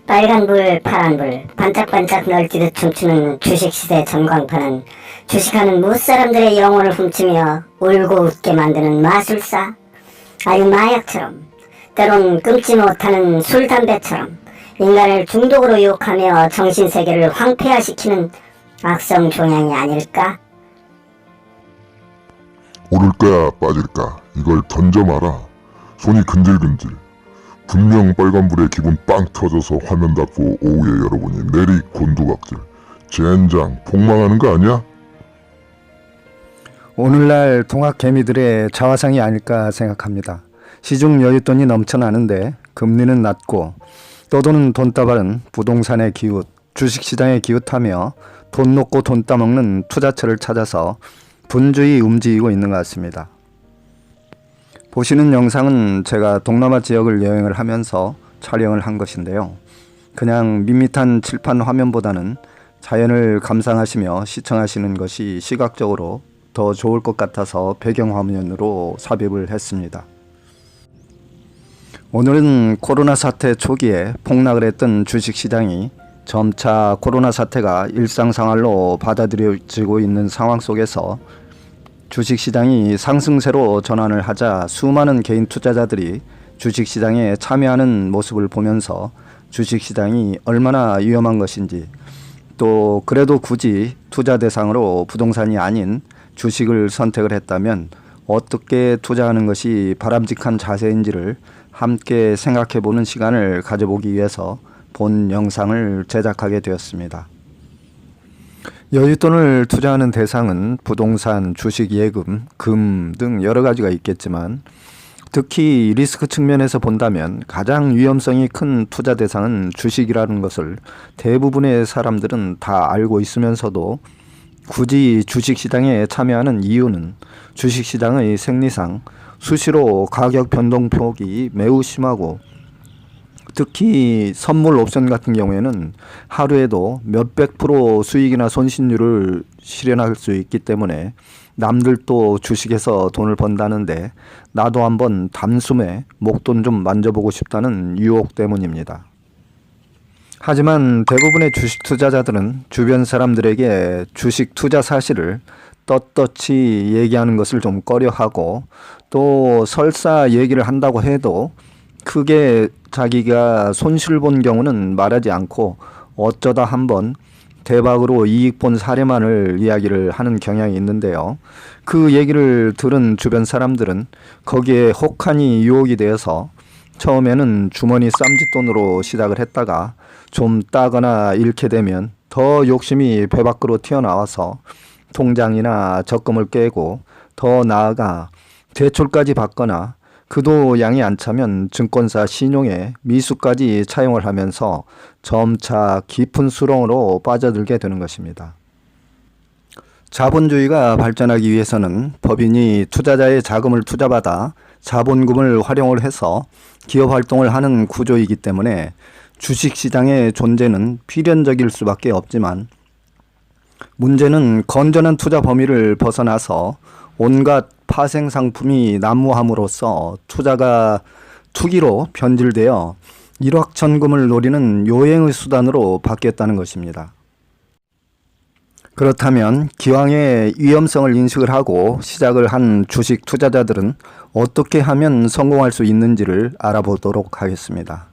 빨간불 파란불 반짝반짝 널뛰듯 춤추는 주식시대 전광판은 주식하는 무사람들의 영혼을 훔치며 울고 웃게 만드는 마술사, 아니 마약처럼, 때론 끊지 못하는 술 담배처럼 인간을 중독으로 유혹하며 정신세계를 황폐화시키는 악성 종양이 아닐까? 오를까 빠질까 이걸 던져마라. 손이 근질근질. 분명 빨간불에 기분 빵 터져서 화면 닫고 오후에 열어보니 내리 곤두박질. 젠장 폭망하는 거 아니야? 오늘날 동학개미들의 자화상이 아닐까 생각합니다. 시중 여윳돈이 넘쳐나는데 금리는 낮고 떠도는 돈다발은 부동산에 기웃, 주식시장에 기웃하며 돈 놓고 돈 따먹는 투자처를 찾아서 분주히 움직이고 있는 것 같습니다. 보시는 영상은 제가 동남아 지역을 여행을 하면서 촬영을 한 것인데요. 그냥 밋밋한 칠판 화면보다는 자연을 감상하시며 시청하시는 것이 시각적으로 더 좋을 것 같아서 배경화면으로 삽입을 했습니다. 오늘은 코로나 사태 초기에 폭락을 했던 주식시장이 점차 코로나 사태가 일상생활로 받아들여지고 있는 상황 속에서 주식시장이 상승세로 전환을 하자 수많은 개인 투자자들이 주식시장에 참여하는 모습을 보면서 주식시장이 얼마나 위험한 것인지, 또 그래도 굳이 투자 대상으로 부동산이 아닌 주식을 선택을 했다면 어떻게 투자하는 것이 바람직한 자세인지를 함께 생각해보는 시간을 가져보기 위해서 본 영상을 제작하게 되었습니다. 여윳돈을 투자하는 대상은 부동산, 주식, 예금, 금 등 여러 가지가 있겠지만 특히 리스크 측면에서 본다면 가장 위험성이 큰 투자 대상은 주식이라는 것을 대부분의 사람들은 다 알고 있으면서도 굳이 주식시장에 참여하는 이유는 주식시장의 생리상 수시로 가격 변동폭이 매우 심하고 특히 선물 옵션 같은 경우에는 하루에도 몇백 프로 수익이나 손실률을 실현할 수 있기 때문에 남들도 주식에서 돈을 번다는데 나도 한번 단숨에 목돈 좀 만져보고 싶다는 유혹 때문입니다. 하지만 대부분의 주식 투자자들은 주변 사람들에게 주식 투자 사실을 떳떳이 얘기하는 것을 좀 꺼려하고, 또 설사 얘기를 한다고 해도 크게 자기가 손실 본 경우는 말하지 않고 어쩌다 한번 대박으로 이익 본 사례만을 이야기를 하는 경향이 있는데요. 그 얘기를 들은 주변 사람들은 거기에 혹하니 유혹이 되어서 처음에는 주머니 쌈짓돈으로 시작을 했다가 좀 따거나 잃게 되면 더 욕심이 배 밖으로 튀어나와서 통장이나 적금을 깨고 더 나아가 대출까지 받거나 그도 양이 안 차면 증권사 신용에 미수까지 차용을 하면서 점차 깊은 수렁으로 빠져들게 되는 것입니다. 자본주의가 발전하기 위해서는 법인이 투자자의 자금을 투자받아 자본금을 활용을 해서 기업 활동을 하는 구조이기 때문에 주식시장의 존재는 필연적일 수밖에 없지만, 문제는 건전한 투자 범위를 벗어나서 온갖 파생 상품이 난무함으로써 투자가 투기로 변질되어 일확천금을 노리는 요행의 수단으로 바뀌었다는 것입니다. 그렇다면 기왕의 위험성을 인식을 하고 시작을 한 주식 투자자들은 어떻게 하면 성공할 수 있는지를 알아보도록 하겠습니다.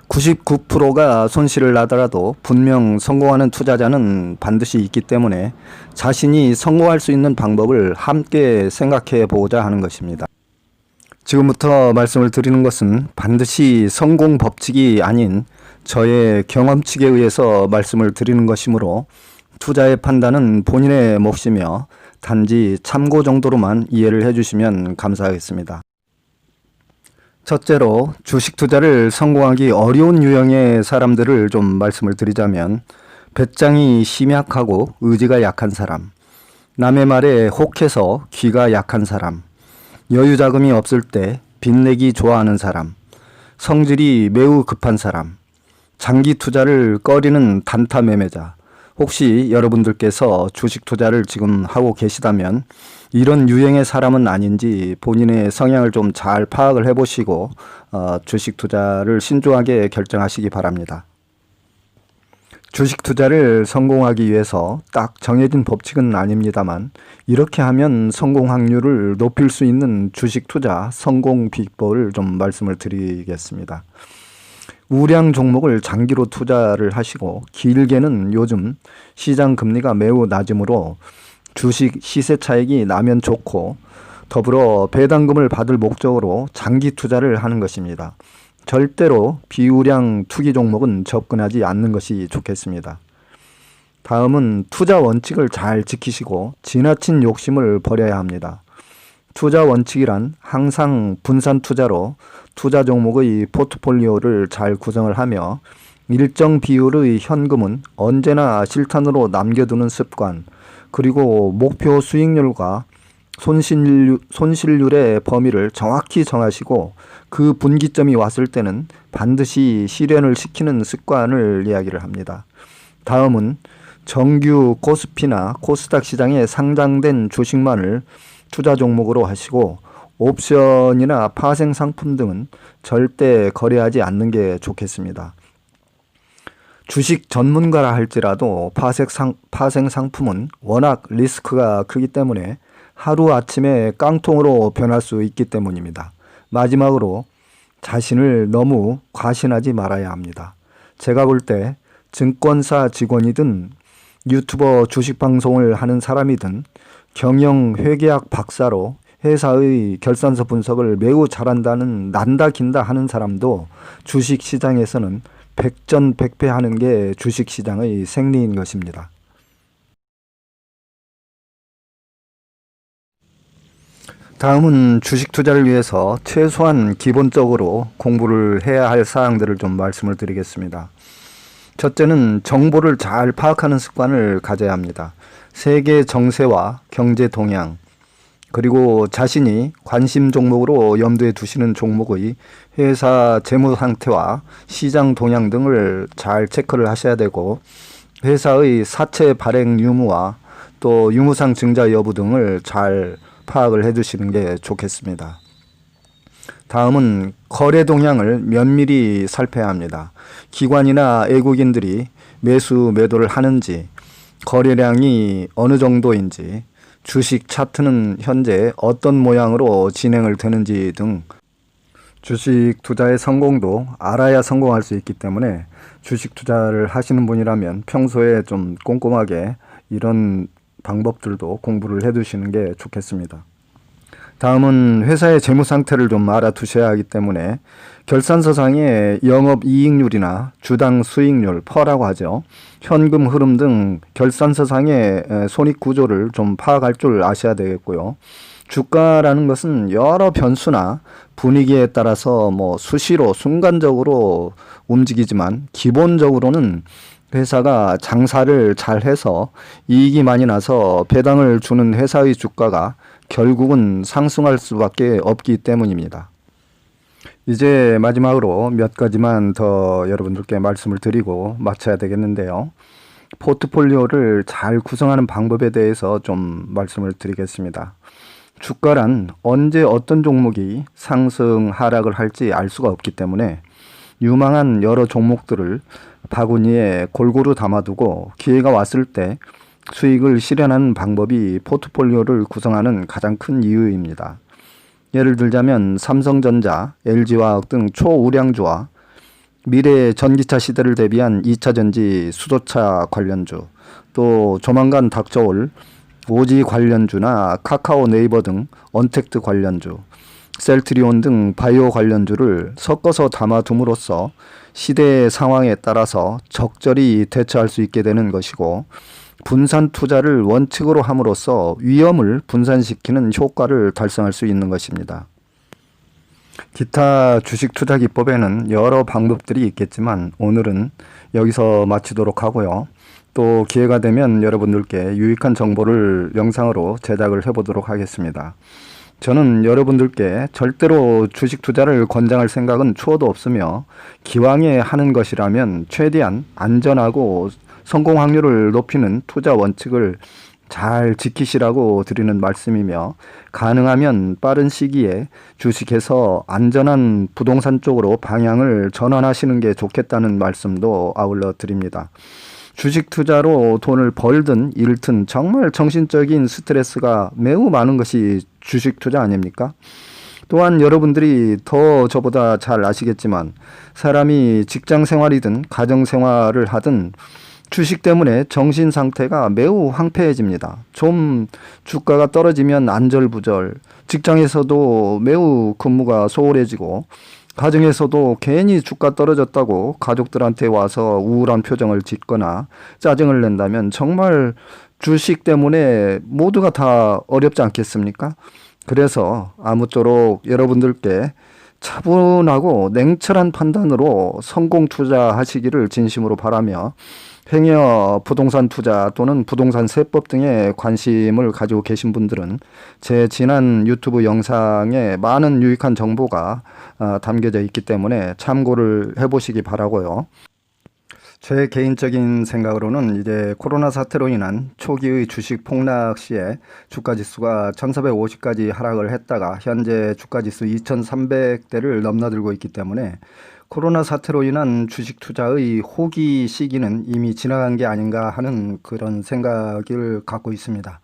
99%가 손실을 나더라도 분명 성공하는 투자자는 반드시 있기 때문에 자신이 성공할 수 있는 방법을 함께 생각해 보고자 하는 것입니다. 지금부터 말씀을 드리는 것은 반드시 성공 법칙이 아닌 저의 경험칙에 의해서 말씀을 드리는 것이므로 투자의 판단은 본인의 몫이며 단지 참고 정도로만 이해를 해주시면 감사하겠습니다. 첫째로 주식 투자를 성공하기 어려운 유형의 사람들을 좀 말씀을 드리자면, 배짱이 심약하고 의지가 약한 사람, 남의 말에 혹해서 귀가 약한 사람, 여유 자금이 없을 때 빚내기 좋아하는 사람, 성질이 매우 급한 사람, 장기 투자를 꺼리는 단타 매매자, 혹시 여러분들께서 주식 투자를 지금 하고 계시다면 이런 유형의 사람은 아닌지 본인의 성향을 좀 잘 파악을 해보시고 주식 투자를 신중하게 결정하시기 바랍니다. 주식 투자를 성공하기 위해서 딱 정해진 법칙은 아닙니다만 이렇게 하면 성공 확률을 높일 수 있는 주식 투자 성공 비법을 좀 말씀을 드리겠습니다. 우량 종목을 장기로 투자를 하시고 길게는 요즘 시장 금리가 매우 낮으므로 주식 시세 차익이 나면 좋고 더불어 배당금을 받을 목적으로 장기 투자를 하는 것입니다. 절대로 비우량 투기 종목은 접근하지 않는 것이 좋겠습니다. 다음은 투자 원칙을 잘 지키시고 지나친 욕심을 버려야 합니다. 투자 원칙이란 항상 분산 투자로 투자 종목의 포트폴리오를 잘 구성을 하며 일정 비율의 현금은 언제나 실탄으로 남겨두는 습관, 그리고 목표 수익률과 손실률의 범위를 정확히 정하시고 그 분기점이 왔을 때는 반드시 실현을 시키는 습관을 이야기를 합니다. 다음은 정규 코스피나 코스닥 시장에 상장된 주식만을 투자 종목으로 하시고 옵션이나 파생 상품 등은 절대 거래하지 않는 게 좋겠습니다. 주식 전문가라 할지라도 파생 상품은 워낙 리스크가 크기 때문에 하루아침에 깡통으로 변할 수 있기 때문입니다. 마지막으로 자신을 너무 과신하지 말아야 합니다. 제가 볼 때 증권사 직원이든 유튜버 주식 방송을 하는 사람이든 경영 회계학 박사로 회사의 결산서 분석을 매우 잘한다는 난다 긴다 하는 사람도 주식 시장에서는 백전백패하는 게 주식 시장의 생리인 것입니다. 다음은 주식 투자를 위해서 최소한 기본적으로 공부를 해야 할 사항들을 좀 말씀을 드리겠습니다. 첫째는 정보를 잘 파악하는 습관을 가져야 합니다. 세계 정세와 경제 동향, 그리고 자신이 관심 종목으로 염두에 두시는 종목의 회사 재무 상태와 시장 동향 등을 잘 체크를 하셔야 되고, 회사의 사채 발행 유무와 또 유무상 증자 여부 등을 잘 파악을 해두시는 게 좋겠습니다. 다음은 거래 동향을 면밀히 살펴야 합니다. 기관이나 외국인들이 매수 매도를 하는지, 거래량이 어느 정도인지, 주식 차트는 현재 어떤 모양으로 진행을 되는지 등 주식 투자의 성공도 알아야 성공할 수 있기 때문에 주식 투자를 하시는 분이라면 평소에 좀 꼼꼼하게 이런 방법들도 공부를 해두시는 게 좋겠습니다. 다음은 회사의 재무 상태를 좀 알아두셔야 하기 때문에 결산서상의 영업이익률이나 주당 수익률, 퍼라고 하죠. 현금 흐름 등 결산서상의 손익구조를 좀 파악할 줄 아셔야 되겠고요. 주가라는 것은 여러 변수나 분위기에 따라서 수시로 순간적으로 움직이지만 기본적으로는 회사가 장사를 잘 해서 이익이 많이 나서 배당을 주는 회사의 주가가 결국은 상승할 수밖에 없기 때문입니다. 이제 마지막으로 몇 가지만 더 여러분들께 말씀을 드리고 마쳐야 되겠는데요. 포트폴리오를 잘 구성하는 방법에 대해서 좀 말씀을 드리겠습니다. 주가란 언제 어떤 종목이 상승, 하락을 할지 알 수가 없기 때문에 유망한 여러 종목들을 바구니에 골고루 담아두고 기회가 왔을 때 수익을 실현하는 방법이 포트폴리오를 구성하는 가장 큰 이유입니다. 예를 들자면 삼성전자, LG화학 등 초우량주와 미래 전기차 시대를 대비한 2차전지 수소차 관련주, 또 조만간 닥쳐올 오지 관련주나 카카오 네이버 등 언택트 관련주, 셀트리온 등 바이오 관련주를 섞어서 담아둠으로써 시대의 상황에 따라서 적절히 대처할 수 있게 되는 것이고, 분산 투자를 원칙으로 함으로써 위험을 분산시키는 효과를 달성할 수 있는 것입니다. 기타 주식 투자 기법에는 여러 방법들이 있겠지만 오늘은 여기서 마치도록 하고요. 또 기회가 되면 여러분들께 유익한 정보를 영상으로 제작을 해보도록 하겠습니다. 저는 여러분들께 절대로 주식 투자를 권장할 생각은 추호도 없으며 기왕에 하는 것이라면 최대한 안전하고 성공 확률을 높이는 투자 원칙을 잘 지키시라고 드리는 말씀이며, 가능하면 빠른 시기에 주식에서 안전한 부동산 쪽으로 방향을 전환하시는 게 좋겠다는 말씀도 아울러 드립니다. 주식 투자로 돈을 벌든 잃든 정말 정신적인 스트레스가 매우 많은 것이 주식 투자 아닙니까? 또한 여러분들이 더 저보다 잘 아시겠지만, 사람이 직장 생활이든 가정 생활을 하든 주식 때문에 정신 상태가 매우 황폐해집니다. 좀 주가가 떨어지면 안절부절, 직장에서도 매우 근무가 소홀해지고, 가정에서도 괜히 주가 떨어졌다고 가족들한테 와서 우울한 표정을 짓거나 짜증을 낸다면 정말 주식 때문에 모두가 다 어렵지 않겠습니까? 그래서 아무쪼록 여러분들께 차분하고 냉철한 판단으로 성공 투자하시기를 진심으로 바라며, 행여 부동산 투자 또는 부동산 세법 등에 관심을 가지고 계신 분들은 제 지난 유튜브 영상에 많은 유익한 정보가 담겨져 있기 때문에 참고를 해보시기 바라고요. 제 개인적인 생각으로는 이제 코로나 사태로 인한 초기의 주식 폭락 시에 주가 지수가 1450까지 하락을 했다가 현재 주가 지수 2300대를 넘나들고 있기 때문에 코로나 사태로 인한 주식 투자의 호기 시기는 이미 지나간 게 아닌가 하는 그런 생각을 갖고 있습니다.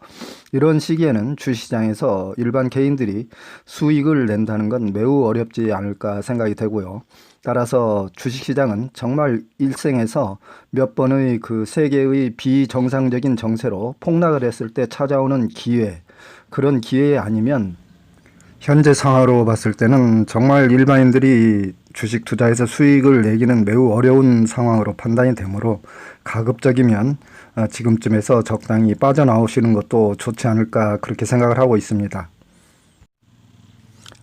이런 시기에는 주시장에서 일반 개인들이 수익을 낸다는 건 매우 어렵지 않을까 생각이 되고요. 따라서 주식시장은 정말 일생에서 몇 번의 그 세계의 비정상적인 정세로 폭락을 했을 때 찾아오는 기회, 그런 기회 아니면 현재 상황으로 봤을 때는 정말 일반인들이 주식 투자에서 수익을 내기는 매우 어려운 상황으로 판단이 되므로 가급적이면 지금쯤에서 적당히 빠져나오시는 것도 좋지 않을까 그렇게 생각을 하고 있습니다.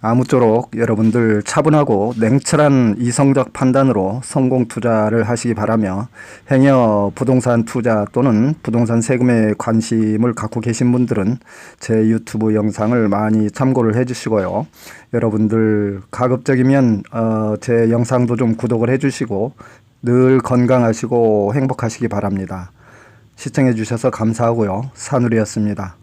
아무쪼록 여러분들 차분하고 냉철한 이성적 판단으로 성공 투자를 하시기 바라며, 행여 부동산 투자 또는 부동산 세금에 관심을 갖고 계신 분들은 제 유튜브 영상을 많이 참고를 해주시고요. 여러분들 가급적이면 제 영상도 좀 구독을 해주시고 늘 건강하시고 행복하시기 바랍니다. 시청해 주셔서 감사하고요. 산울이었습니다.